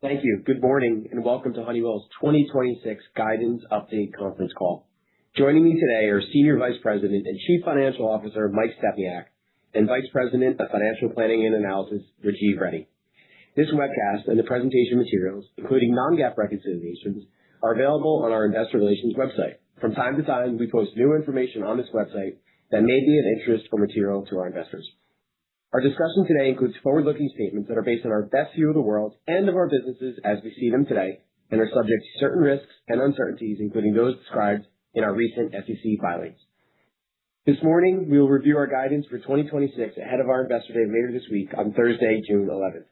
Thank you. Good morning, and welcome to Honeywell's 2026 Guidance Update conference call. Joining me today are Senior Vice President and Chief Financial Officer, Mike Stepniak, and Vice President of Financial Planning and Analysis, Rajiv Reddy. This webcast and the presentation materials, including non-GAAP reconciliations, are available on our investor relations website. From time to time, we post new information on this website that may be of interest or material to our investors. Our discussion today includes forward-looking statements that are based on our best view of the world and of our businesses as we see them today, and are subject to certain risks and uncertainties, including those described in our recent SEC filings. This morning, we will review our guidance for 2026 ahead of our Investor Day later this week on Thursday, June 11th.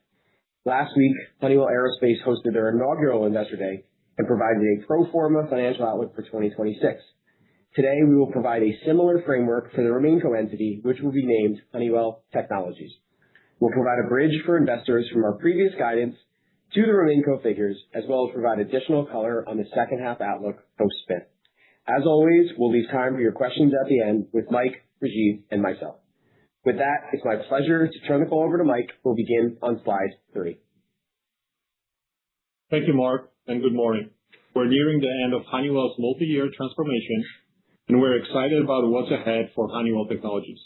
Last week, Honeywell Aerospace hosted their inaugural Investor Day and provided a pro forma financial outlook for 2026. Today, we will provide a similar framework for the RemainCo entity, which will be named Honeywell Technologies. We'll provide a bridge for investors from our previous guidance to the RemainCo figures, as well as provide additional color on the second half outlook post-spin. As always, we'll leave time for your questions at the end with Mike, Rajiv, and myself. With that, it's my pleasure to turn the call over to Mike, who will begin on slide 3. Thank you, Mark, and good morning. We're nearing the end of Honeywell's multi-year transformation, and we're excited about what's ahead for Honeywell Technologies.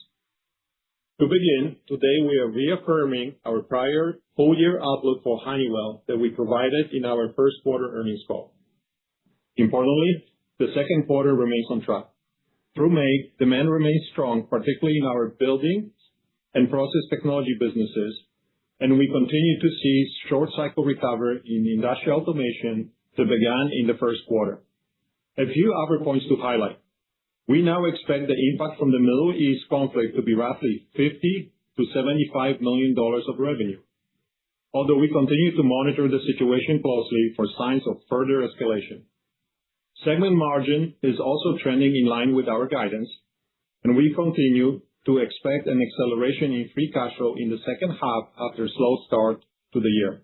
To begin, today we are reaffirming our prior full-year outlook for Honeywell that we provided in our first quarter earnings call. Importantly, the second quarter remains on track. Through May, demand remains strong, particularly in our buildings and process technology businesses, and we continue to see short cycle recovery in industrial automation that began in the first quarter. A few other points to highlight. We now expect the impact from the Middle East conflict to be roughly $50 to $75 million of revenue. Although we continue to monitor the situation closely for signs of further escalation. Segment margin is also trending in line with our guidance, and we continue to expect an acceleration in free cash flow in the second half after a slow start to the year.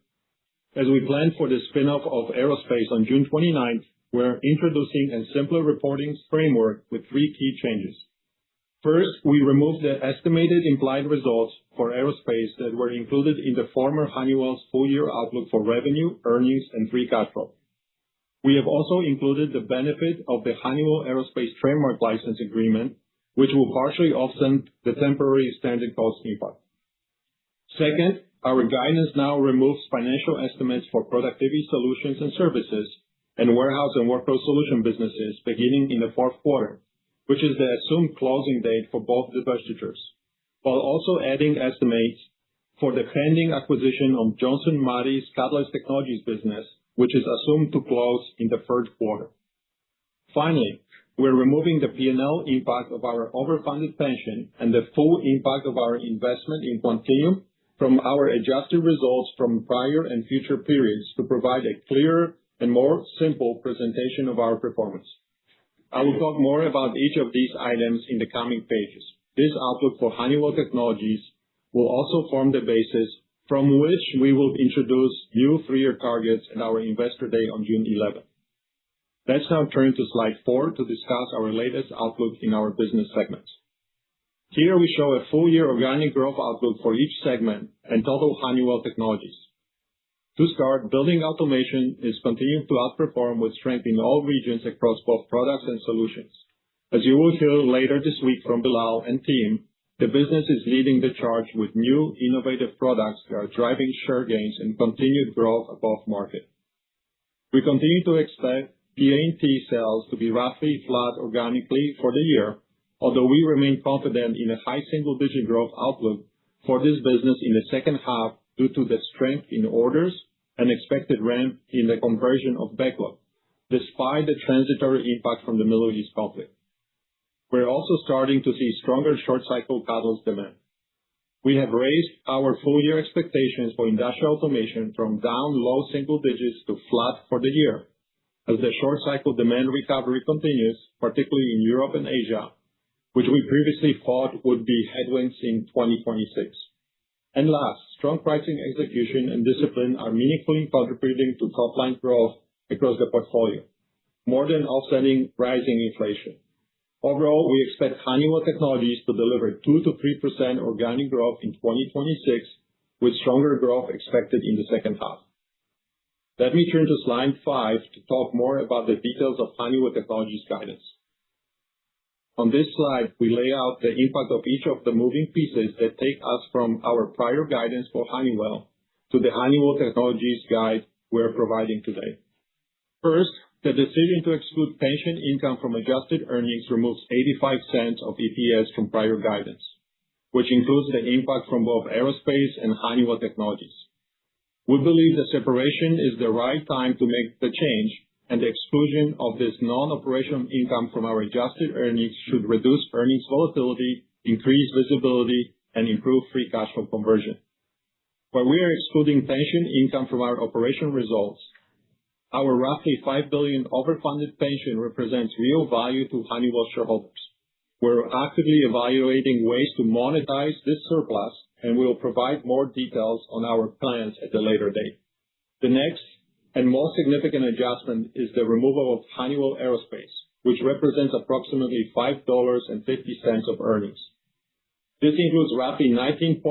As we plan for the spin-off of Aerospace on June 29th, we're introducing a simpler reporting framework with 3 key changes. First, we removed the estimated implied results for Aerospace that were included in the former Honeywell's full-year outlook for revenue, earnings, and free cash flow. We have also included the benefit of the Honeywell Aerospace trademark license agreement, which will partially offset the temporary standard cost impact. Second, our guidance now removes financial estimates for Productivity Solutions and Services and Warehouse and Workflow Solution businesses beginning in the fourth quarter, which is the assumed closing date for both divestitures, while also adding estimates for the pending acquisition of Johnson Matthey's Catalyst Technologies business, which is assumed to close in the third quarter. Finally, we're removing the P&L impact of our overfunded pension and the full impact of our investment in Quantinuum from our adjusted results from prior and future periods to provide a clearer and more simple presentation of our performance. I will talk more about each of these items in the coming pages. This outlook for Honeywell Technologies will also form the basis from which we will introduce new 3-year targets at our Investor Day on June 11th. Let's now turn to slide 4 to discuss our latest outlook in our business segments. Here we show a full-year organic growth outlook for each segment and total Honeywell Technologies. To start, Building Automation is continuing to outperform with strength in all regions across both products and solutions. As you will hear later this week from Bilal and team, the business is leading the charge with new innovative products that are driving share gains and continued growth above market. We continue to expect PA&T sales to be roughly flat organically for the year, although we remain confident in a high single-digit growth outlook for this business in the second half due to the strength in orders and expected ramp in the conversion of backlog, despite the transitory impact from the Middle East conflict. We're also starting to see stronger short-cycle catalyst demand. We have raised our full-year expectations for industrial automation from down low single digits to flat for the year, as the short-cycle demand recovery continues, particularly in Europe and Asia, which we previously thought would be headwinds in 2026. And last, strong pricing execution and discipline are meaningfully contributing to top-line growth across the portfolio, more than offsetting rising inflation. Overall, we expect Honeywell Technologies to deliver 2 to 3% organic growth in 2026, with stronger growth expected in the second half. Let me turn to slide 5 to talk more about the details of Honeywell Technologies guidance. On this slide, we lay out the impact of each of the moving pieces that take us from our prior guidance for Honeywell to the Honeywell Technologies guide we're providing today. First, the decision to exclude pension income from adjusted earnings removes 85 cents of EPS from prior guidance, which includes the impact from both Aerospace and Honeywell Technologies. We believe the separation is the right time to make the change, and the exclusion of this non-operational income from our adjusted earnings should reduce earnings volatility, increase visibility, and improve free cash flow conversion. While we are excluding pension income from our operational results, our roughly $5 billion overfunded pension represents real value to Honeywell shareholders. We're actively evaluating ways to monetize this surplus, and we'll provide more details on our plans at a later date. The next and most significant adjustment is the removal of Honeywell Aerospace, which represents approximately $5.50 of earnings. This includes roughly $19.2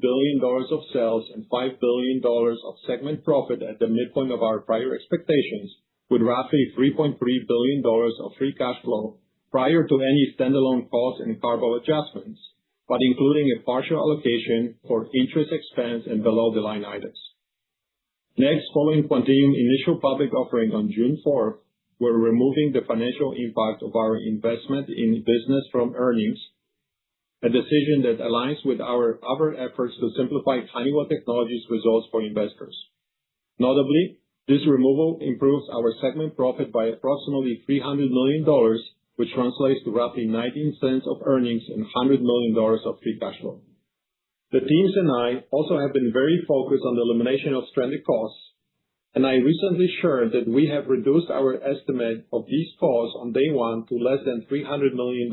billion of sales and $5 billion of segment profit at the midpoint of our prior expectations, with roughly $3.3 billion of free cash flow prior to any standalone costs and carve-out adjustments, but including a partial allocation for interest expense and below-the-line items. Next, following Quantinuum initial public offering on June 4th, we're removing the financial impact of our investment in business from earnings, a decision that aligns with our other efforts to simplify Honeywell Technologies results for investors. Notably, this removal improves our segment profit by approximately $300 million, which translates to roughly 19 cents of earnings and $100 million of free cash flow. The teams and I also have been very focused on the elimination of stranded costs, and I recently shared that we have reduced our estimate of these costs on day one to less than $300 million,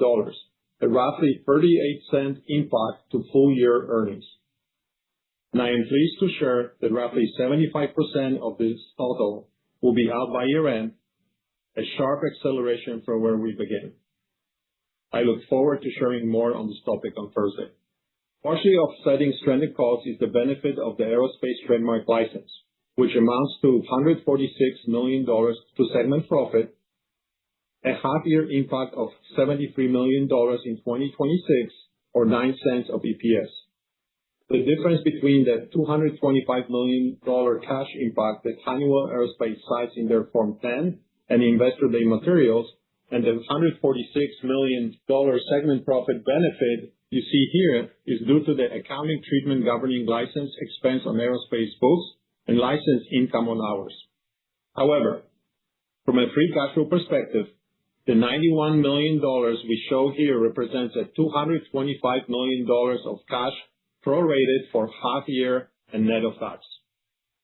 a roughly 38-cent impact to full-year earnings. And I am pleased to share that roughly 75% of this total will be out by year-end, a sharp acceleration from where we began. I look forward to sharing more on this topic on Thursday. Partially offsetting stranded costs is the benefit of the aerospace trademark license, which amounts to $146 million to segment profit, a half-year impact of $73 million in 2026, or 9 cents of EPS. The difference between the $225 million cash impact that Honeywell Aerospace cites in their Form 10 and Investor Day materials and the $146 million segment profit benefit you see here is due to the accounting treatment governing license expense on aerospace books and license income on ours. However, from a free cash flow perspective, the $91 million we show here represents a $225 million of cash prorated for half year and net of tax.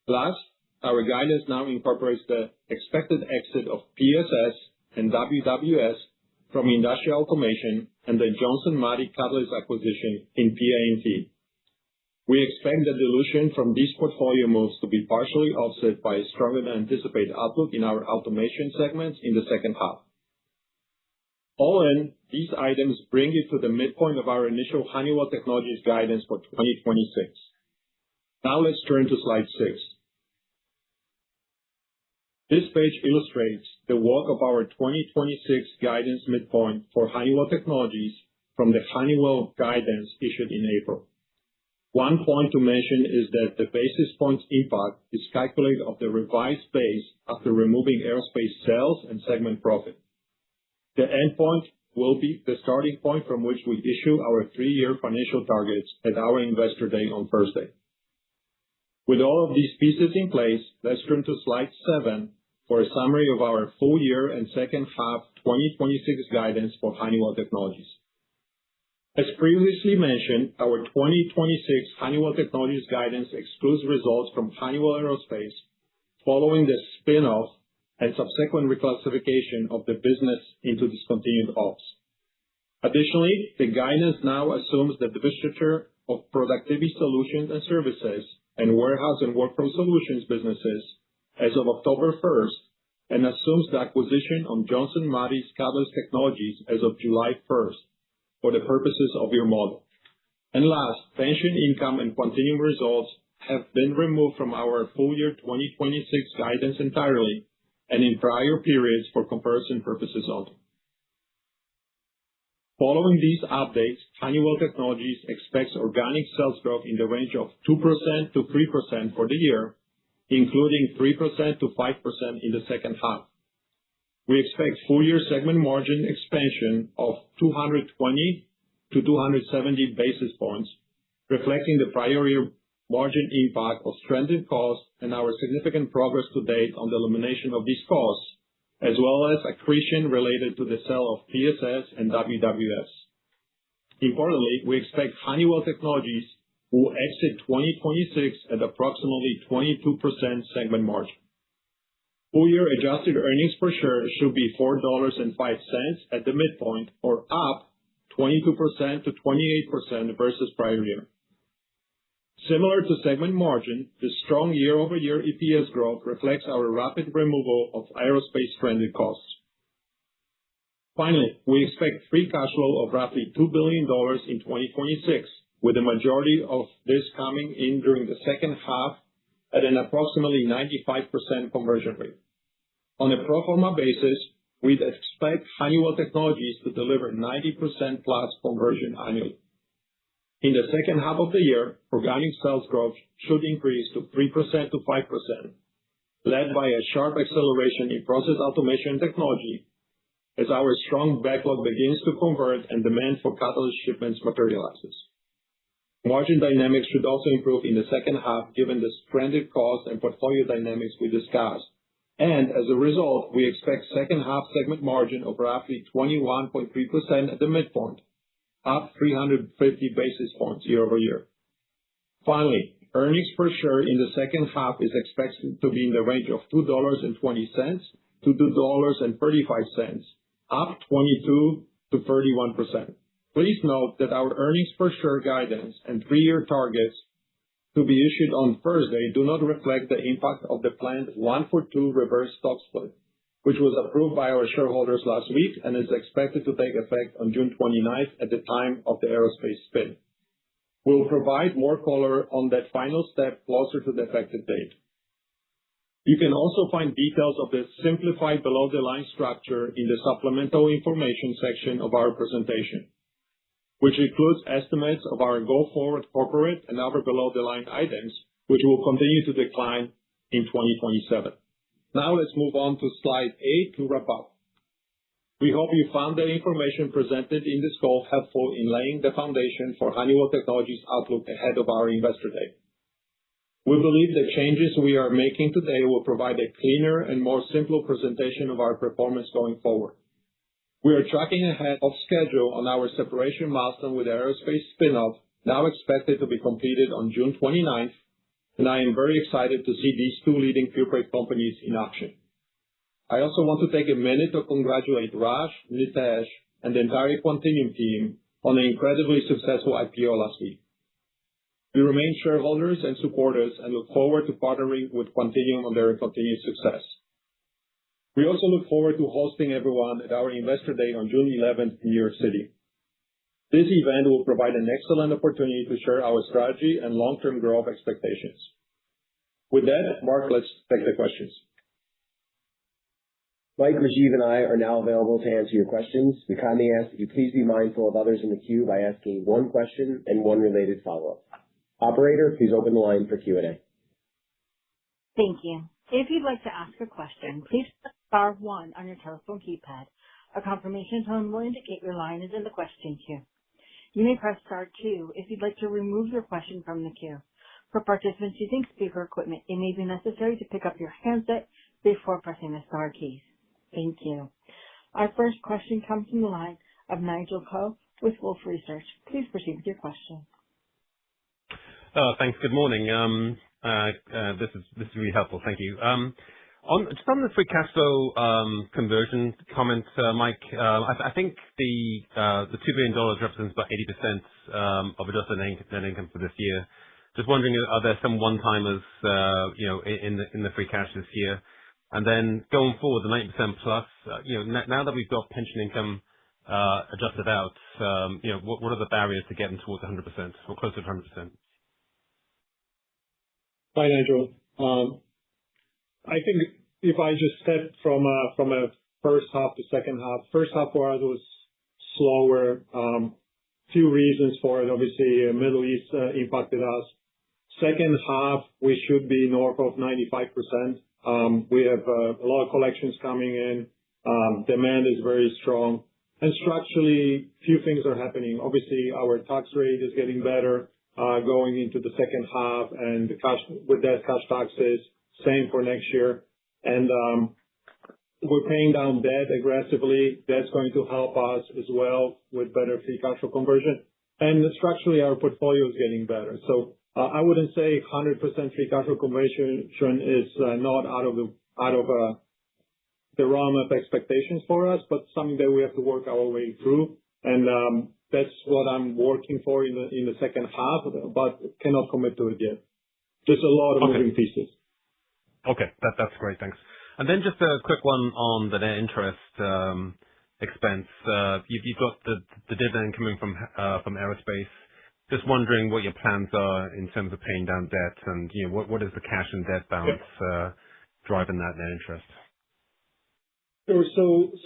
Last, our guidance now incorporates the expected exit of PSS and WWS from industrial automation and the Johnson Matthey Catalyst acquisition in PA&T. We expect the dilution from these portfolio moves to be partially offset by a stronger than anticipated outlook in our automation segments in the second half. All in, these items bring it to the midpoint of our initial Honeywell Technologies guidance for 2026. Now let's turn to slide 6. This page illustrates the walk of our 2026 guidance midpoint for Honeywell Technologies from the Honeywell guidance issued in April. One point to mention is that the basis points impact is calculated off the revised base after removing aerospace sales and segment profit. The endpoint will be the starting point from which we issue our 3-year financial targets at our Investor Day on Thursday. With all of these pieces in place, let's turn to slide 7 for a summary of our full year and second half 2026 guidance for Honeywell Technologies. As previously mentioned, our 2026 Honeywell Technologies guidance excludes results from Honeywell Aerospace following the spin-off and subsequent reclassification of the business into discontinued ops. Additionally, the guidance now assumes the divestiture of Productivity Solutions and Services and Warehouse and Workflow Solutions businesses as of October 1st and assumes the acquisition of Johnson Matthey's Catalyst Technologies as of July 1st for the purposes of your model. And last, pension income and Quantinuum results have been removed from our full year 2026 guidance entirely and in prior periods for comparison purposes only. Following these updates, Honeywell Technologies expects organic sales growth in the range of 2% to 3% for the year, including 3% to 5% in the second half. We expect full year segment margin expansion of 220 to 270 basis points, reflecting the prior year margin impact of stranded costs and our significant progress to date on the elimination of these costs, as well as accretion related to the sale of PSS and WWS. Importantly, we expect Honeywell Technologies will exit 2026 at approximately 22% segment margin. Full year adjusted earnings per share should be $4.05 at the midpoint, or up 22% to 28% versus prior year. Similar to segment margin, the strong year-over-year EPS growth reflects our rapid removal of aerospace stranded costs. Finally, we expect free cash flow of roughly $2 billion in 2026, with the majority of this coming in during the second half at an approximately 95% conversion rate. On a pro forma basis, we'd expect Honeywell Technologies to deliver 90% plus conversion annually. In the second half of the year, organic sales growth should increase to 3% to 5%, led by a sharp acceleration in process automation technology as our strong backlog begins to convert and demand for catalyst shipments materializes. Margin dynamics should also improve in the second half given the stranded cost and portfolio dynamics we discussed. As a result, we expect second half segment margin of roughly 21.3% at the midpoint, up 350 basis points year-over-year. Finally, earnings per share in the second half is expected to be in the range of $2.20 to $2.35, up 22 to 31%. Please note that our earnings per share guidance and 3-year targets to be issued on Thursday do not reflect the impact of the planned 1-for-2 reverse stock split, which was approved by our shareholders last week and is expected to take effect on June 29th at the time of the aerospace spin. We'll provide more color on that final step closer to the effective date. You can also find details of the simplified below-the-line structure in the supplemental information section of our presentation, which includes estimates of our go-forward corporate and other below-the-line items, which will continue to decline in 2027. Now let's move on to slide 8 to wrap up. We hope you found the information presented in this call helpful in laying the foundation for Honeywell Technologies' outlook ahead of our Investor Day. We believe the changes we are making today will provide a cleaner and more simple presentation of our performance going forward. We are tracking ahead of schedule on our separation milestone with the aerospace spin-off, now expected to be completed on June 29th, and I am very excited to see these two leading pure-play companies in action. I also want to take a minute to congratulate Raj, Nitesh, and the entire Quantinuum team on an incredibly successful IPO last week. We remain shareholders and supporters and look forward to partnering with Quantinuum on their continued success. We also look forward to hosting everyone at our Investor Day on June 11th in New York City. This event will provide an excellent opportunity to share our strategy and long-term growth expectations. With that, Mark, let's take the questions. Mike, Rajiv, and I are now available to answer your questions. We kindly ask that you please be mindful of others in the queue by asking one question and one related follow-up. Operator, please open the line for Q&A. Thank you. If you'd like to ask a question, please press star 1 on your telephone keypad. A confirmation tone will indicate your line is in the question queue. You may press star 2 if you'd like to remove your question from the queue. For participants using speaker equipment, it may be necessary to pick up your handset before pressing the star keys. Thank you. Our first question comes from the line of Nigel Coe with Wolfe Research. Please proceed with your question. Thanks. Good morning. This is really helpful. Thank you. Just on the free cash flow conversion comment, Mike, I think the $2 billion represents about 80% of adjusted net income for this year. Just wondering, are there some one-timers in the free cash this year? And then going forward, the 90% plus, now that we've got pension income adjusted out, what are the barriers to getting towards 100% or closer to 100%? Hi, Nigel. I think if I just step from a first half to second half, first half for us was slower. Few reasons for it. Obviously, Middle East impacted us. Second half, we should be north of 95%. We have a lot of collections coming in. Demand is very strong. And structurally, few things are happening. Obviously, our tax rate is getting better going into the second half, and with that, cash taxes, same for next year. And we're paying down debt aggressively. That's going to help us as well with better free cash flow conversion. And structurally, our portfolio is getting better. So I wouldn't say 100% free cash flow conversion is not out of the realm of expectations for us, but something that we have to work our way through. And that's what I'm working for in the second half, but cannot commit to it yet. There's a lot of moving pieces. Okay, that's great. Thanks. And then just a quick one on the net interest expense. You've got the dividend coming from aerospace. Just wondering what your plans are in terms of paying down debt, and what is the cash and debt balance driving that net interest? Sure.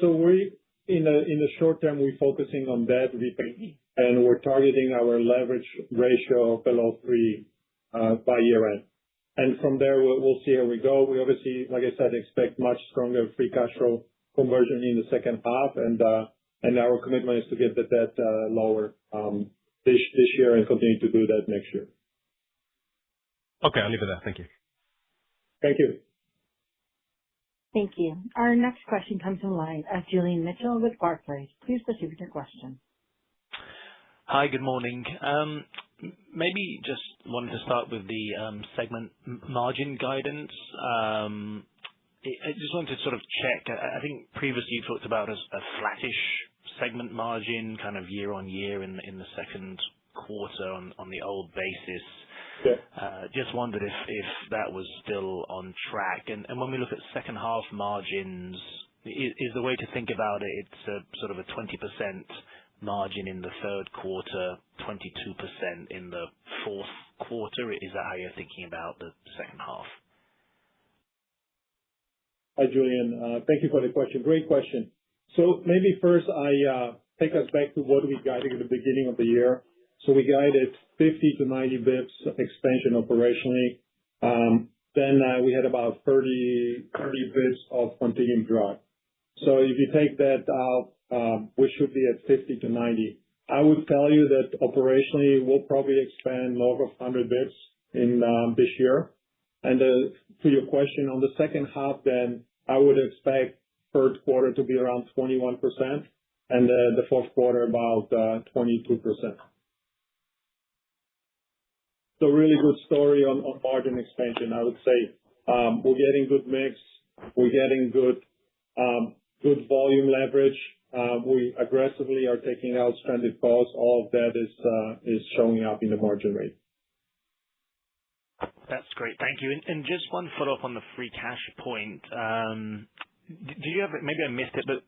So we in the short term, we're focusing on debt repayment, and we're targeting our leverage ratio below 3 by year end. And from there, we'll see how we go. We obviously, like I said, expect much stronger free cash flow conversion in the second half, and our commitment is to get the debt lower this year and continue to do that next year. Okay, I'll leave it there. Thank you. Thank you. Thank you. Our next question comes from the line of Julian Mitchell with Barclays. Please proceed with your question. Hi, good morning. Maybe just wanted to start with the segment margin guidance. I just wanted to sort of check. I think previously you talked about a flattish segment margin kind of year on year in the second quarter on the old basis. Yeah. Just wondered if that was still on track. And when we look at second half margins, is the way to think about it, it's a sort of a 20% margin in the third quarter, 22% in the fourth quarter? Is that how you're thinking about the second half? Hi, Julian. Thank you for the question. Great question. So maybe first I take us back to what we guided at the beginning of the year. So we guided 50 to 90 bips expansion operationally. Then we had about 30 bips of continuing drag. So if you take that out, we should be at 50 to 90. I would tell you that operationally we'll probably expand north of 100 bips in this year. And to your question on the second half, then I would expect third quarter to be around 21% and the fourth quarter about 22%. So really good story on margin expansion. I would say we're getting good mix, we're getting good volume leverage. We aggressively are taking out stranded costs. All of that is showing up in the margin rate. That's great. Thank you. And just one follow-up on the free cash point. Did you have, maybe I missed it, but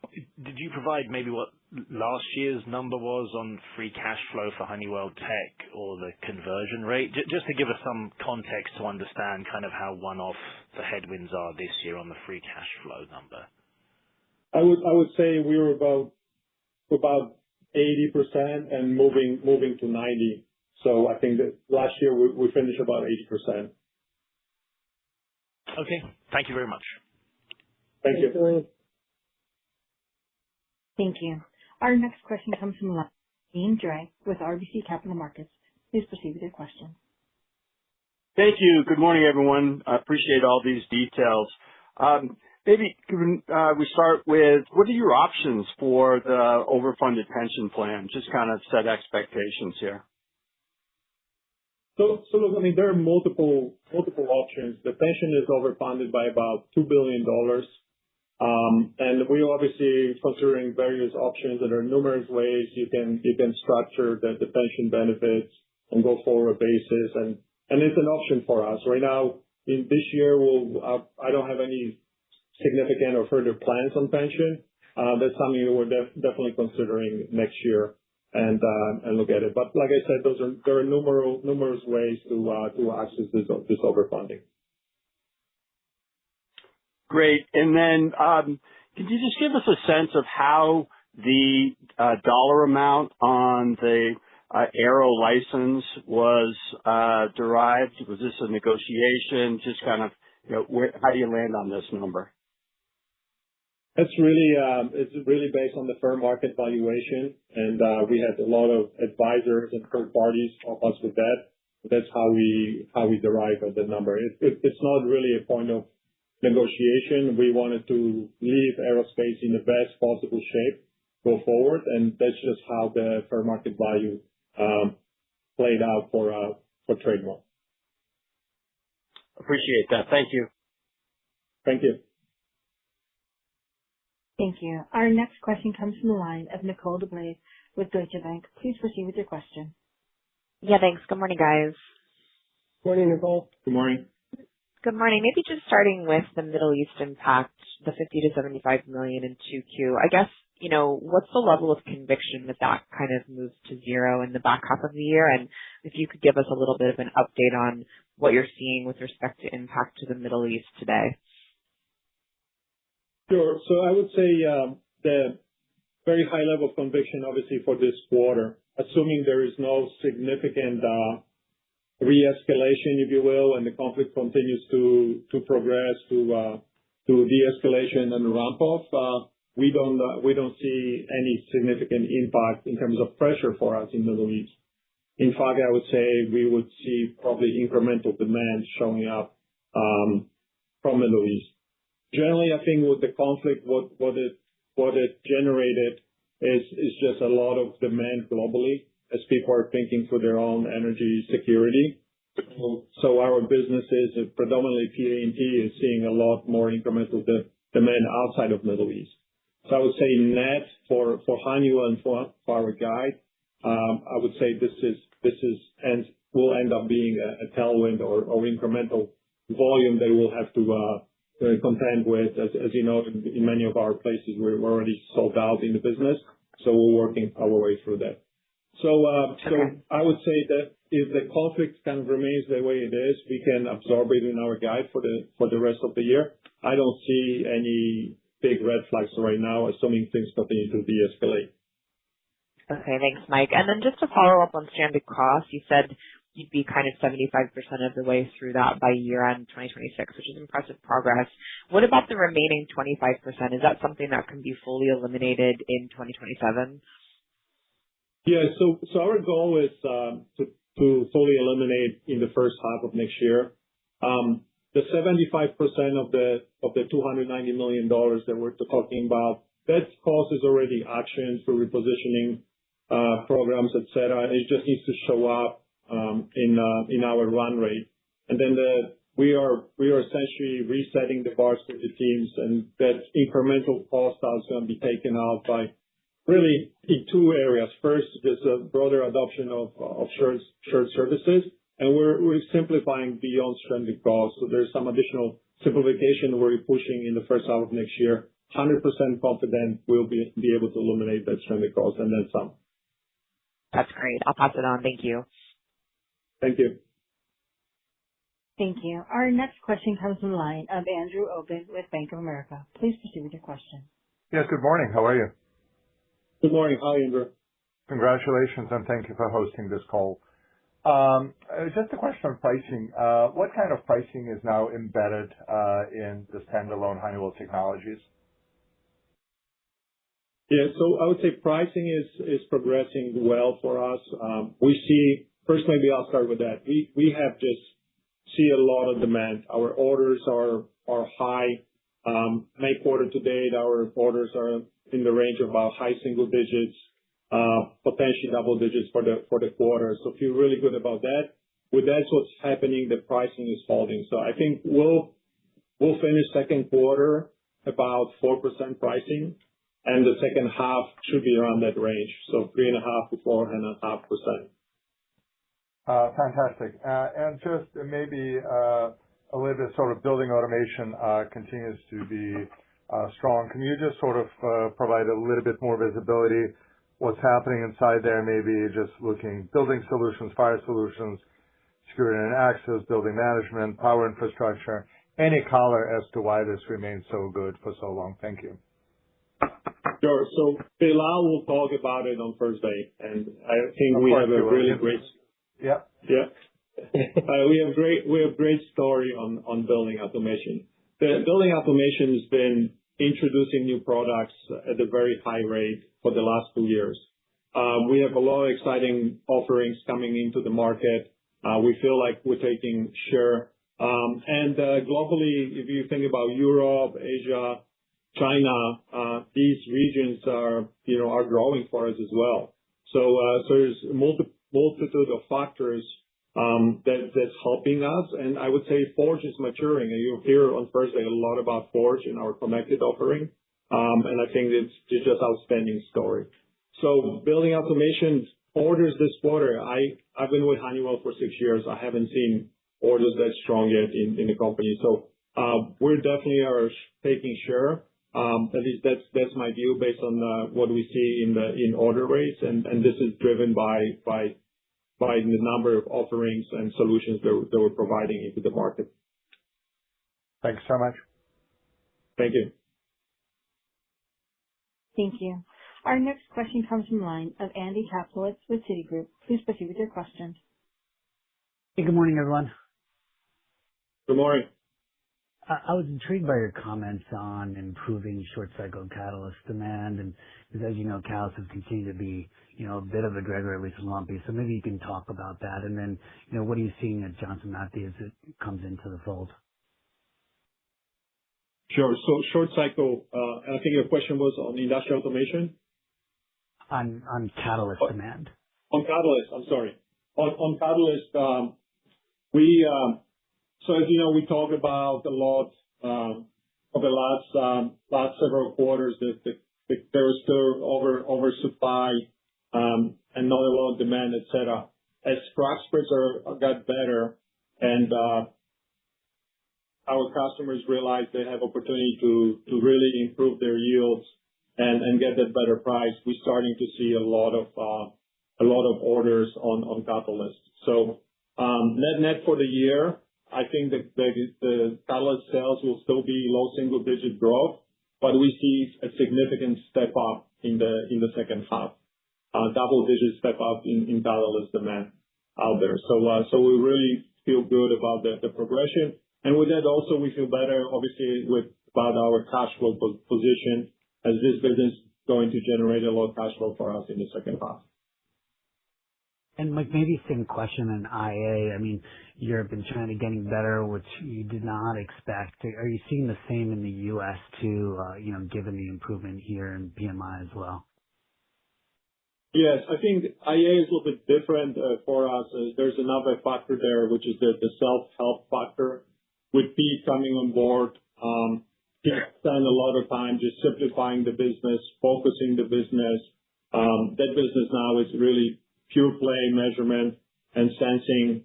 did you provide maybe what last year's number was on free cash flow for Honeywell Tech or the conversion rate? Just to give us some context to understand kind of how one-off the headwinds are this year on the free cash flow number. I would say we were about 80% and moving to 90. So I think that last year we finished about 80%. Okay. Thank you very much. Thank you. Thank you. Our next question comes from Deane Dray with RBC Capital Markets. Please proceed with your question. Thank you. Good morning, everyone. I appreciate all these details. Maybe we start with, what are your options for the overfunded pension plan? Just kind of set expectations here. So look, I mean, there are multiple options. The pension is overfunded by about $2 billion. And we're obviously considering various options. There are numerous ways you can structure the pension benefits on go forward basis. And it's an option for us. Right now, in this year, I don't have any significant or further plans on pension. That's something that we're definitely considering next year. and look at it. But like I said, there are numerous ways to access this overfunding. Great. And then, could you just give us a sense of how the dollar amount on the Aero license was derived? Was this a negotiation? Just kind of, how do you land on this number? It's really based on the fair market valuation, and we had a lot of advisors and third parties help us with that. That's how we derive at the number. It's not really a point of negotiation. We wanted to leave aerospace in the best possible shape go forward, and that's just how the fair market value played out for Trademark. Appreciate that. Thank you. Thank you. Thank you. Our next question comes from the line of Nicole DeBlase with Deutsche Bank. Please proceed with your question. Yeah, thanks. Good morning, guys. Morning, Nicole. Good morning. Good morning. Maybe just starting with the Middle East impact, the $50 to $75 million in 2Q. I guess, what's the level of conviction that kind of moves to zero in the back half of the year? And if you could give us a little bit of an update on what you're seeing with respect to impact to the Middle East today. Sure. So I would say the very high level of conviction, obviously, for this quarter, assuming there is no significant re-escalation, if you will, and the conflict continues to progress to de-escalation and ramp off, we don't see any significant impact in terms of pressure for us in the Middle East. In fact, I would say we would see probably incremental demand showing up from Middle East. Generally, I think with the conflict, what it generated is just a lot of demand globally as people are thinking for their own energy security. So our businesses, predominantly PA&T, is seeing a lot more incremental demand outside of Middle East. So I would say net for Honeywell and for our guide, I would say this will end up being a tailwind or incremental volume that we'll have to contend with. As you know, in many of our places, we're already sold out in the business, so we're working our way through that. So I would say that if the conflict kind of remains the way it is, we can absorb it in our guide for the rest of the year. I don't see any big red flags right now, assuming things continue to de-escalate. Okay, thanks, Mike. And then just to follow up on stranded costs, you said you'd be kind of 75% of the way through that by year-end 2026, which is impressive progress. What about the remaining 25%? Is that something that can be fully eliminated in 2027? Yeah, so our goal is to fully eliminate in the first half of next year. The 75% of the $290 million that we're talking about, that cost is already actioned through repositioning programs, et cetera. It just needs to show up in our run rate. And then we are essentially resetting the bars for the teams, and that incremental cost is going to be taken out by really in two areas. First, there's a broader adoption of shared services, and we're simplifying beyond stranded costs. So there's some additional simplification we're pushing in the first half of next year. 100% confident we'll be able to eliminate that stranded cost and then some. That's great. I'll pass it on. Thank you. Thank you. Thank you. Our next question comes from the line of Andrew Obin with Bank of America. Please proceed with your question. Yes, good morning. How are you? Good morning. Hi, Andrew. Congratulations, and thank you for hosting this call. Just a question on pricing. What kind of pricing is now embedded in the standalone Honeywell Technologies? Yeah, so I would say pricing is progressing well for us. We see, first, maybe I'll start with that. We have just see a lot of demand. Our orders are high. May quarter to date, our orders are in the range of about high single digits, potentially double digits for the quarter. So feel really good about that. With that's what's happening, the pricing is holding. So I think we'll finish second quarter about 4% pricing, and the second half should be around that range. So 3.5% to 4.5%. Fantastic. And just maybe a little bit sort of building automation continues to be strong. Can you just sort of provide a little bit more visibility what's happening inside there, maybe just looking building solutions, fire solutions, security and access, building management, power infrastructure, any color as to why this remains so good for so long. Thank you. Sure. So Bilal will talk about it on Thursday, and I think we have a really great. Yeah. Yeah. We have great story on building automation. The building automation has been introducing new products at a very high rate for the last 2 years. We have a lot of exciting offerings coming into the market. We feel like we're taking share. And globally, if you think about Europe, Asia, China, these regions are growing for us as well. So there's a multitude of factors that's helping us. And I would say Forge is maturing. And you'll hear on Thursday a lot about Forge and our connected offering. And I think it's just outstanding story. So building automation orders this quarter, I've been with Honeywell for 6 years. I haven't seen orders that strong yet in the company. So we definitely are taking share. At least that's my view based on what we see in order rates. And this is driven by the number of offerings and solutions that we're providing into the market. Thanks so much. Thank you. Thank you. Our next question comes from the line of Andy Kaplowitz with Citigroup. Please proceed with your question. Hey, good morning, everyone. Good morning. I was intrigued by your comments on improving short cycle catalyst demand, and as you know, catalysts have continued to be, a bit of a drag or at least lumpy. So maybe you can talk about that, and then, what are you seeing at Johnson Matthey as it comes into the fold? Sure. So short cycle, and I think your question was on industrial automation? On catalyst demand. On catalyst, I'm sorry. On catalyst, so as you know, we talked about a lot over the last several quarters that there was still oversupply and not a lot of demand, et cetera. As crack spreads got better and our customers realized they have opportunity to really improve their yields and get that better price, we're starting to see a lot of orders on catalysts. So net for the year, I think that the catalyst sales will still be low single digit growth, but we see a significant step up in the second half, double digit step up in catalyst demand out there. So we really feel good about the progression. And with that also, we feel better, obviously, about our cash flow position, as this business is going to generate a lot of cash flow for us in the second half. And Mike, maybe same question in IA. I mean, Europe and China getting better, which you did not expect. Are you seeing the same in the U.S. too, given the improvement here in PMI as well? Yes, I think IA is a little bit different for us. There's another factor there, which is the self-help factor. With Pete coming on board, he spent a lot of time just simplifying the business, focusing the business. That business now is really pure play measurement and sensing.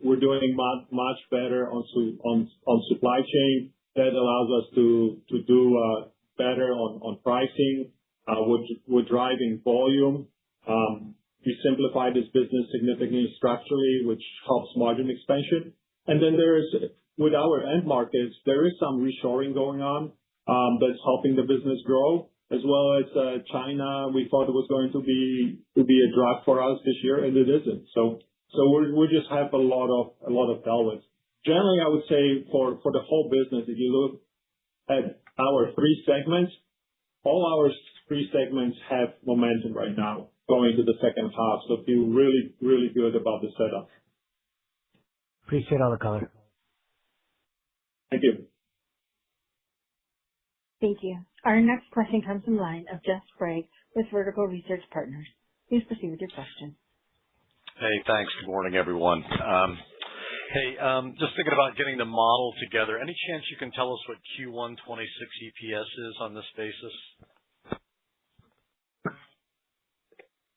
We're doing much better on supply chain. That allows us to do better on pricing. We're driving volume. We simplify this business significantly structurally, which helps margin expansion. And then with our end markets, there is some reshoring going on that's helping the business grow, as well as China. We thought it was going to be a drag for us this year, and it isn't. So we just have a lot of tailwinds. Generally, I would say for the whole business, if you look at our three segments, all our three segments have momentum right now going to the second half. So feel really, really good about the setup. Appreciate all the color. Thank you. Thank you. Our next question comes from the line of Jeff Sprague with Vertical Research Partners. Please proceed with your question. Hey, thanks. Good morning, everyone. Just thinking about getting the model together. Any chance you can tell us what Q1 26 EPS is on this basis?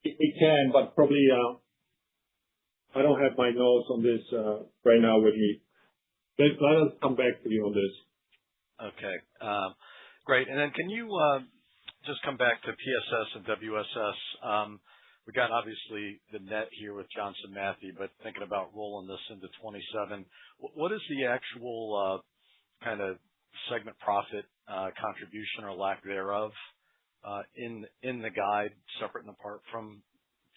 We can, but probably I don't have my notes on this right now with me. Let us come back to you on this. Okay. Great. And then can you just come back to PSS and WSS. We got obviously the net here with Johnson Matthey, but thinking about rolling this into 27, what is the actual kind of segment profit contribution or lack thereof in the guide, separate and apart from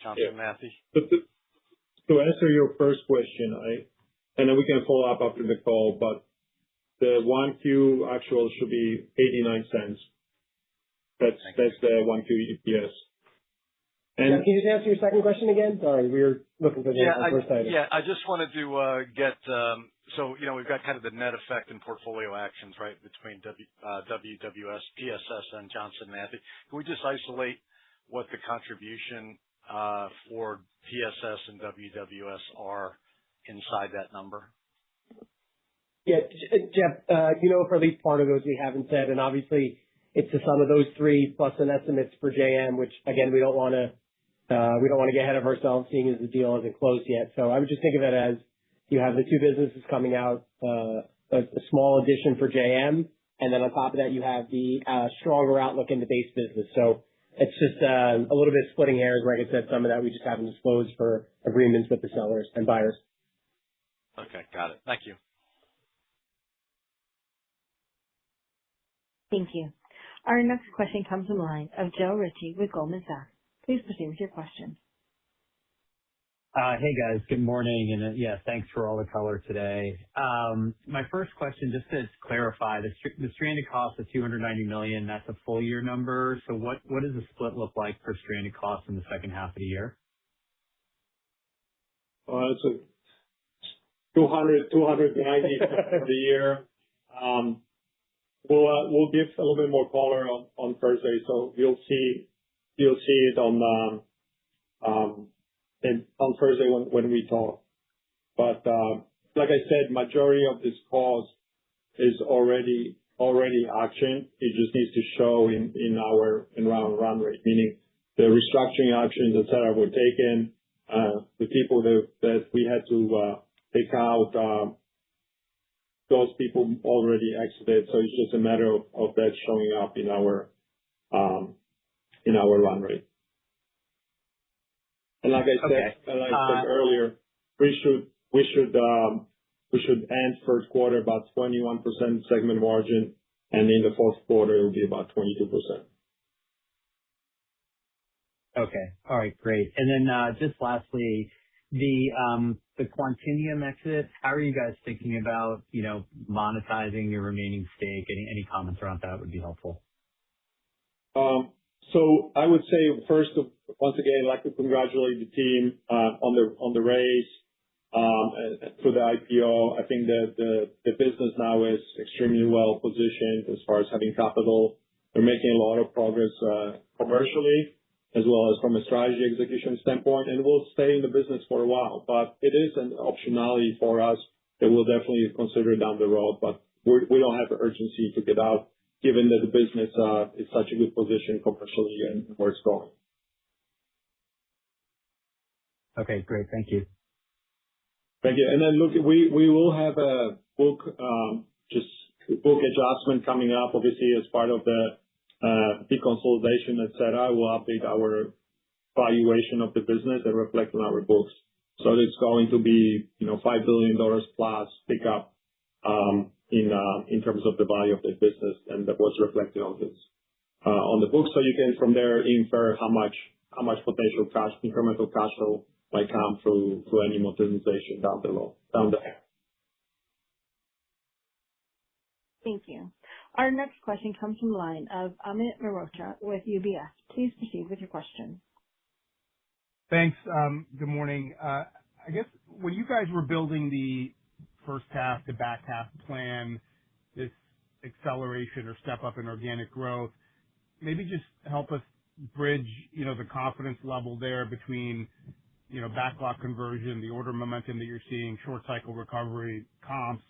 Johnson Matthey? To answer your first question, and then we can follow up after the call, but the 1Q actual should be 89 cents. That's the 1Q EPS. And can you just answer your second question again? Sorry, we were looking for the first item. Yeah, I just wanted to get, so, we've got kind of the net effect and portfolio actions, right, between WWS, PSS, and Johnson Matthey. Can we just isolate what the contribution for PSS and WWS are inside that number? Yeah, Jeff, for at least part of those we haven't said, and obviously it's the sum of those three plus an estimates for JM, which again, we don't want to get ahead of ourselves seeing as the deal hasn't closed yet. So I would just think of it as you have the two businesses coming out, a small addition for JM, and then on top of that you have the stronger outlook in the base business. So it's just a little bit splitting hairs. Like I said, some of that we just haven't disclosed for agreements with the sellers and buyers. Okay, got it. Thank you. Thank you. Our next question comes from the line of Joe Ritchie with Goldman Sachs. Please proceed with your question. Hey guys, good morning, and thanks for all the color today. My first question, just to clarify, the stranded cost of $290 million, that's a full year number. So what does the split look like for stranded costs in the second half of the year? It's a 290 for the year. We'll give a little bit more color on Thursday, so you'll see it on Thursday when we talk. But like I said, majority of this cost is already action. It just needs to show in our run rate, meaning the restructuring actions, et cetera, were taken. The people that we had to take out, those people already exited, so it's just a matter of that showing up in our run rate. And like I said, earlier, we should end first quarter about 21% segment margin, and in the fourth quarter it will be about 22%. Okay. All right, great. And then just lastly, the Quantinuum exit, how are you guys thinking about, monetizing your remaining stake? Any comments around that would be helpful. So I would say first, once again, I'd like to congratulate the team on the raise for the IPO. I think that the business now is extremely well positioned as far as having capital. We're making a lot of progress commercially as well as from a strategy execution standpoint, and we'll stay in the business for a while. But it is an optionality for us that we'll definitely consider down the road. But we don't have the urgency to get out, given that the business is such a good position commercially and where it's going. Okay, great. Thank you. Thank you. And then look, we will have a book adjustment coming up, obviously, as part of the deconsolidation, et cetera. We'll update our valuation of the business and reflect on our books. So it's going to be, $5 billion plus pickup in terms of the value of the business, and that was reflected on the books. So you can from there infer how much potential incremental cash flow might come through any monetization down the road. Thank you. Our next question comes from the line of Amit Mehrotra with UBS. Please proceed with your question. Thanks. Good morning. I guess when you guys were building the first half to back half plan, this acceleration or step up in organic growth, maybe just help us bridge, the confidence level there between, backlog conversion, the order momentum that you're seeing, short cycle recovery, comps,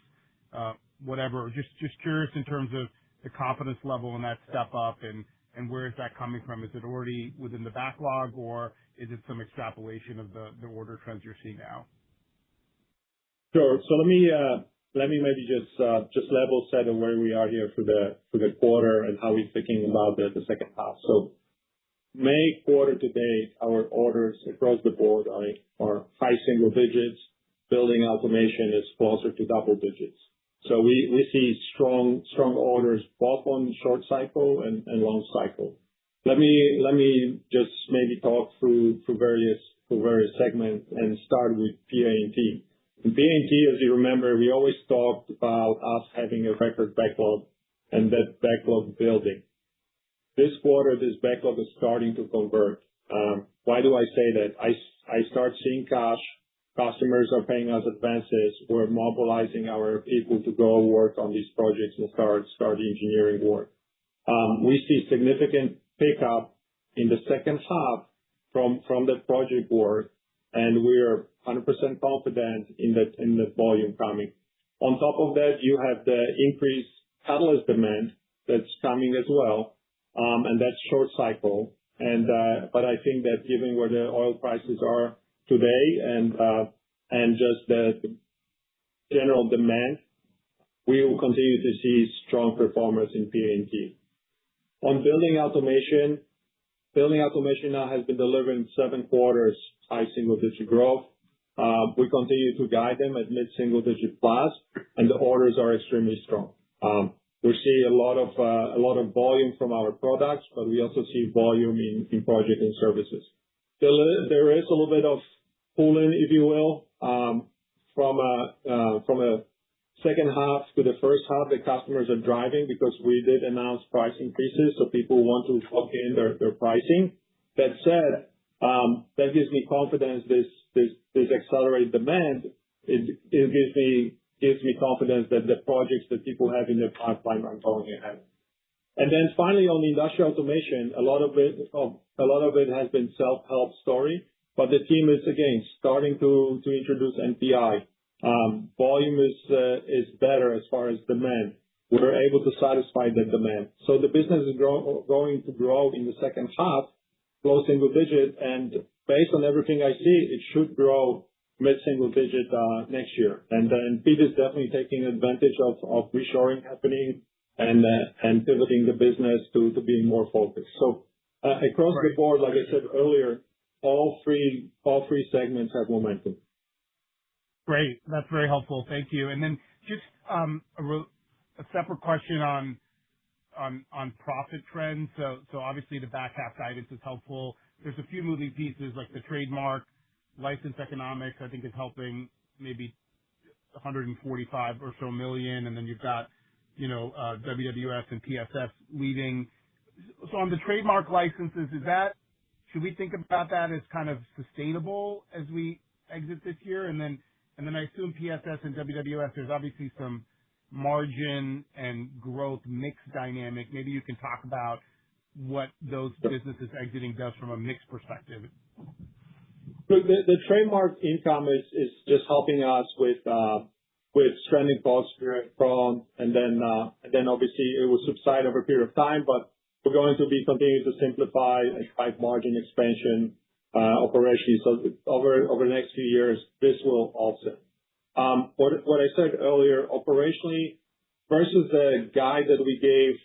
whatever. Just curious in terms of the confidence level in that step up and where is that coming from? Is it already within the backlog, or is it some extrapolation of the order trends you're seeing now? Sure. So let me maybe just level set on where we are here for the quarter and how we're thinking about the second half. So May quarter to date, our orders across the board are high single digits. Building automation is closer to double digits. So we see strong orders both on short cycle and long cycle. Let me just maybe talk through various segments and start with PA&T. In PA&T, as you remember, we always talked about us having a record backlog and that backlog building. This quarter, this backlog is starting to convert. Why do I say that? I start seeing cash. Customers are paying us advances. We're mobilizing our people to go work on these projects and start engineering work. We see significant pickup in the second half from the project work, and we're 100% confident in the volume coming. On top of that, you have the increased catalyst demand that's coming as well, and that's short cycle. But I think that given where the oil prices are today and just the general demand, we will continue to see strong performance in PA&T. On building automation now has been delivering 7 quarters high single-digit growth. We continue to guide them at mid-single-digit plus, and the orders are extremely strong. We see a lot of volume from our products, but we also see volume in project and services. There is a little bit of pull-in, if you will, from a second half to the first half. The customers are driving because we did announce price increases, so people want to lock in their pricing. That said, that gives me confidence this accelerated demand. It gives me confidence that the projects that people have in their pipeline are going ahead. And then finally, on the industrial automation, a lot of it has been self-help story, but the team is again starting to introduce NPI. Volume is better as far as demand. We're able to satisfy the demand. So the business is going to grow in the second half, low single digit, and based on everything I see, it should grow mid-single digit next year. And then Pete is definitely taking advantage of reshoring happening and pivoting the business to being more focused. So across the board, like I said earlier, all three segments have momentum. Great. That's very helpful. Thank you. And then just a separate question on profit trends. So obviously the back half guidance is helpful. There's a few moving pieces like the trademark license economics, I think is helping maybe $145 or so million, and then you've got WWS and PSS leading. So on the trademark licenses, should we think about that as kind of sustainable as we exit this year? And then I assume PSS and WWS, there's obviously some margin and growth mix dynamic. Maybe you can talk about what those businesses exiting does from a mix perspective. Look, the trademark income is just helping us with stranding costs from, and then obviously it will subside over a period of time, but we're going to be continuing to simplify and drive margin expansion operationally. So over the next few years, this will offset. What I said earlier, operationally versus the guide that we gave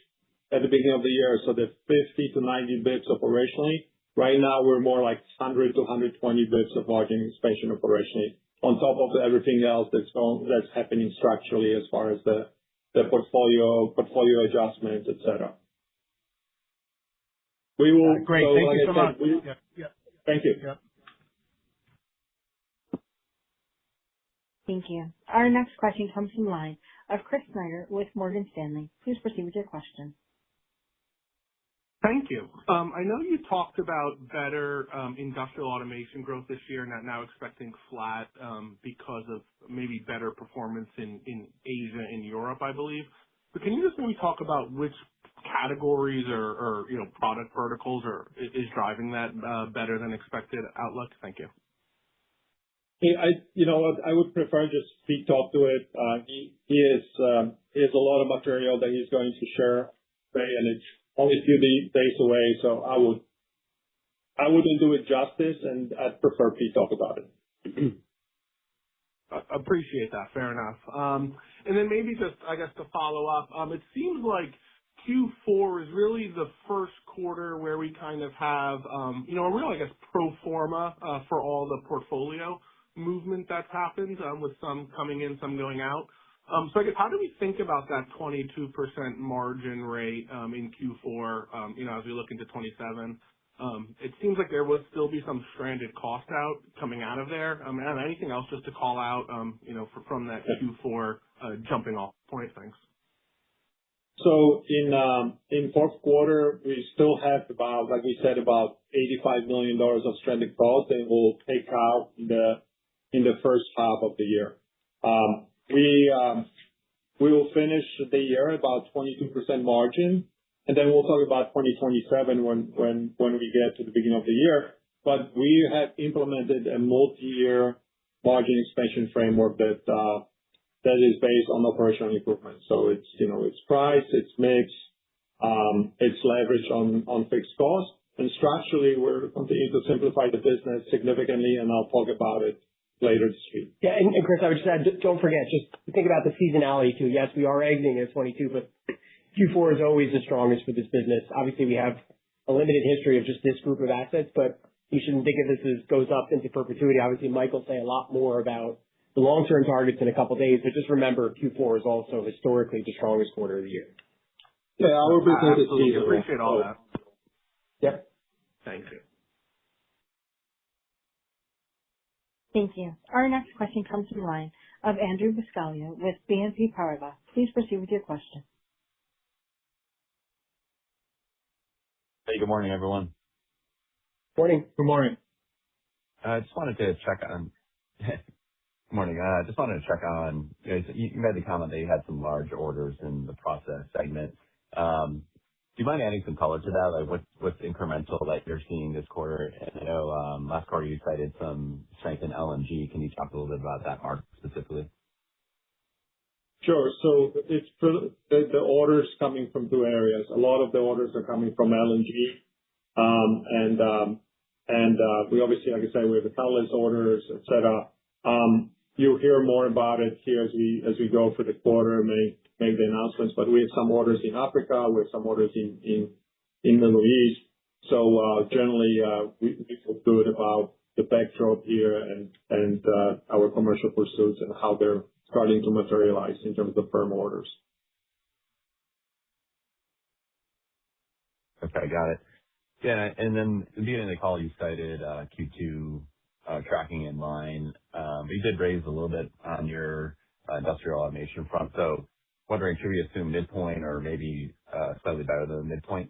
at the beginning of the year, so the 50 to 90 bits operationally, right now we're more like 100 to 120 bits of margin expansion operationally, on top of everything else that's happening structurally as far as the portfolio adjustments, et cetera. We will. Great. Thank you so much. Thank you. Yep. Thank you. Our next question comes from the line of Chris Snyder with Morgan Stanley. Please proceed with your question. Thank you. I know you talked about better industrial automation growth this year, now expecting flat because of maybe better performance in Asia and Europe, I believe. But can you just maybe talk about which categories or product verticals is driving that better than expected outlook? Thank you. Hey, I would prefer just Pete talk to it. He has a lot of material that he's going to share today, and it's only a few days away, so I wouldn't do it justice, and I'd prefer Pete talk about it. Appreciate that. Fair enough. And then maybe just, I guess, to follow up, it seems like Q4 is really the first quarter where we kind of have, a real, I guess, pro forma for all the portfolio movement that's happened, with some coming in, some going out. So I guess, how do we think about that 22% margin rate in Q4, as we look into 27? It seems like there will still be some stranded cost out coming out of there. And anything else just to call out, from that Q4 jumping off point? Thanks. So in fourth quarter, we still have about, like we said, about $85 million of stranded costs, and we'll take out in the first half of the year. We will finish the year about 22% margin, and then we'll talk about 2027 when we get to the beginning of the year. But we have implemented a multi-year margin expansion framework that is based on operational improvement. So it's price, it's mix, it's leverage on fixed costs. And structurally, we're continuing to simplify the business significantly, and I'll talk about it later this week. Yeah, and Chris, I would just add, don't forget, just think about the seasonality too. Yes, we are exiting at 22, but Q4 is always the strongest for this business. Obviously, we have a limited history of just this group of assets, but you shouldn't think of this as goes up into perpetuity. Obviously, Mike will say a lot more about the long-term targets in a couple of days, but just remember, Q4 is also historically the strongest quarter of the year. Yeah, our business is seasonal. Appreciate all that. Yep. Thank you. Thank you. Our next question comes from the line of Andrew Buscaglia with BNP Paribas. Please proceed with your question. Hey, good morning, everyone. Morning. Good morning. I just wanted to check on. Morning. Just wanted to check on. You made the comment that you had some large orders in the process segment. Do you mind adding some color to that? Like, what's incremental that you're seeing this quarter? And I know last quarter you cited some strength in LNG. Can you talk a little bit about that market specifically? Sure. So it's the orders coming from two areas. A lot of the orders are coming from LNG. And we obviously, like I said, we have the catalyst orders, et cetera. You'll hear more about it here as we go through the quarter, make the announcements. But we have some orders in Africa, we have some orders in Middle East. So generally, we feel good about the backdrop here and our commercial pursuits and how they're starting to materialize in terms of firm orders. Okay, got it. Yeah, and then at the beginning of the call, you cited Q2 tracking in line. But you did raise a little bit on your industrial automation front. So wondering, should we assume midpoint or maybe slightly better than the midpoint?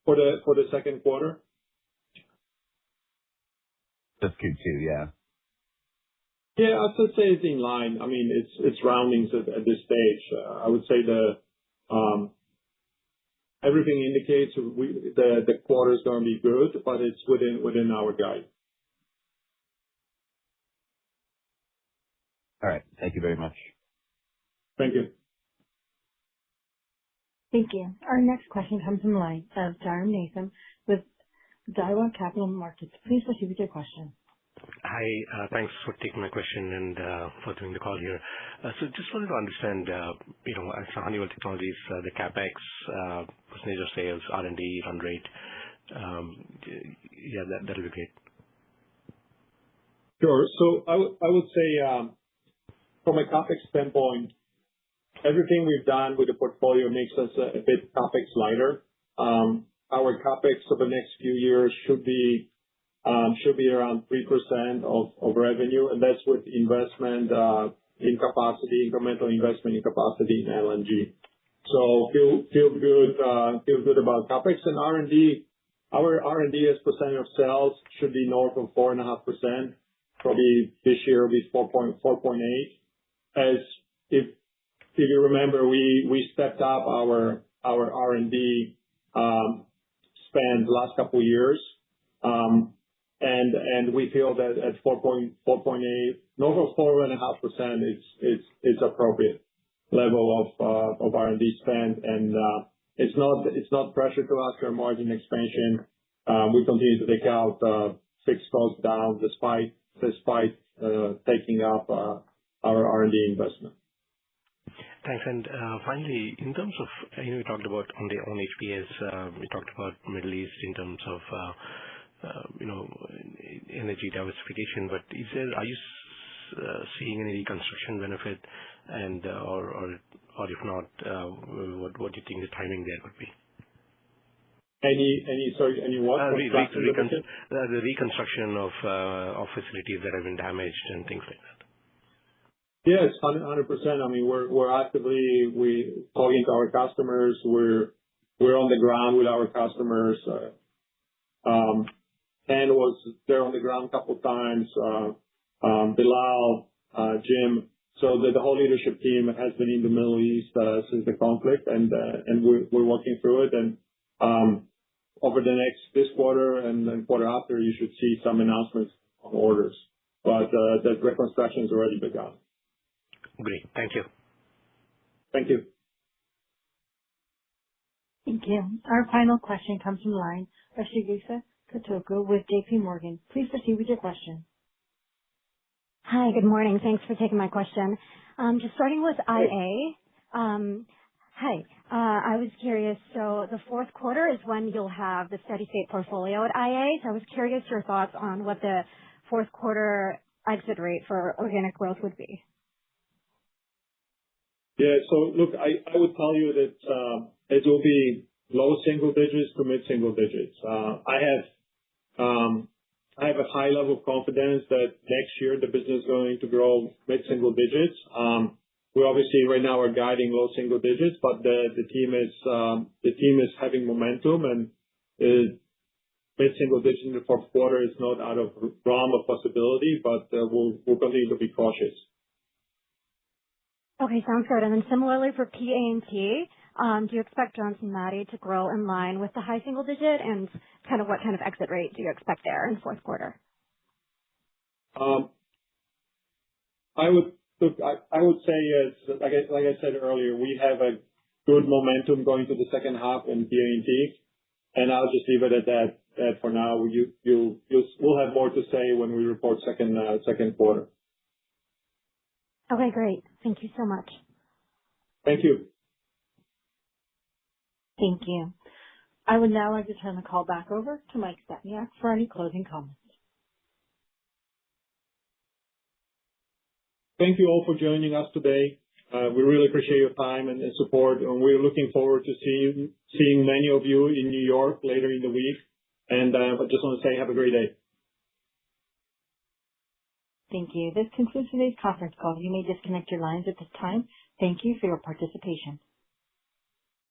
For the second quarter? Just Q2, yeah. Yeah, I would say it's in line. I mean, it's roundings at this stage. I would say everything indicates the quarter is going to be good, but it's within our guide. All right. Thank you very much. Thank you. Thank you. Our next question comes from the line of Jairam Nathan with Daiwa Capital Markets. Please proceed with your question. Hi, thanks for taking my question and for doing the call here. So just wanted to understand, as Honeywell Technologies, the CapEx, percentage of sales, R&D, run rate. Yeah, that'll be great. Sure. So I would say, from a CapEx standpoint, everything we've done with the portfolio makes us a bit CapEx lighter. Our CapEx for the next few years should be around 3% of revenue, and that's with investment in capacity, incremental investment in capacity in LNG. So feel good about CapEx and R&D. Our R&D as percentage of sales should be north of 4.5%. Probably this year will be 4.8. As if you remember, we stepped up our R&D spend the last couple of years. And we feel that at 4.8, north of 4.5% it's appropriate level of R&D spend. And it's not pressure to us for margin expansion. We continue to take out fixed costs down despite despite taking up our R&D investment. Thanks. Finally, in terms of, you talked about on HPS, we talked about Middle East in terms of, energy diversification, but are you seeing any reconstruction benefit? Or if not, what do you think the timing there would be? Any what? The reconstruction of facilities that have been damaged and things like that. Yes, 100%. I mean, we're actively talking to our customers. We're on the ground with our customers. Ken was there on the ground a couple of times. Bilal, Jim. So the whole leadership team has been in the Middle East since the conflict, and we're working through it. And over this quarter and quarter after, you should see some announcements on orders. But the reconstruction has already begun. Great. Thank you. Thank you. Thank you. Our final question comes from the line of Chigusa Katoku with JP Morgan. Please proceed with your question. Hi, good morning. Thanks for taking my question. Just starting with IA. Hi. I was curious, so the fourth quarter is when you'll have the steady state portfolio at IA. So I was curious your thoughts on what the fourth quarter exit rate for organic growth would be. Yeah. So look, I would tell you that it will be low single digits to mid single digits. I have a high level of confidence that next year the business is going to grow mid single digits. We obviously right now are guiding low single digits, but the team is having momentum, and mid single digits in the fourth quarter is not out of realm of possibility, but we'll continue to be cautious. Okay, sounds good. And then similarly for PA&T, do you expect Johnson Matthey to grow in line with the high single digit, and kind of what kind of exit rate do you expect there in the fourth quarter? I would say, like I said earlier, we have a good momentum going to the second half in PA&T, and I'll just leave it at that for now. We'll have more to say when we report second quarter. Okay, great. Thank you so much. Thank you. Thank you. I would now like to turn the call back over to Mike Stepniak for any closing comments. Thank you all for joining us today. We really appreciate your time and support, and we're looking forward to seeing many of you in New York later in the week. And I just want to say have a great day. Thank you. This concludes today's conference call. You may disconnect your lines at this time. Thank you for your participation.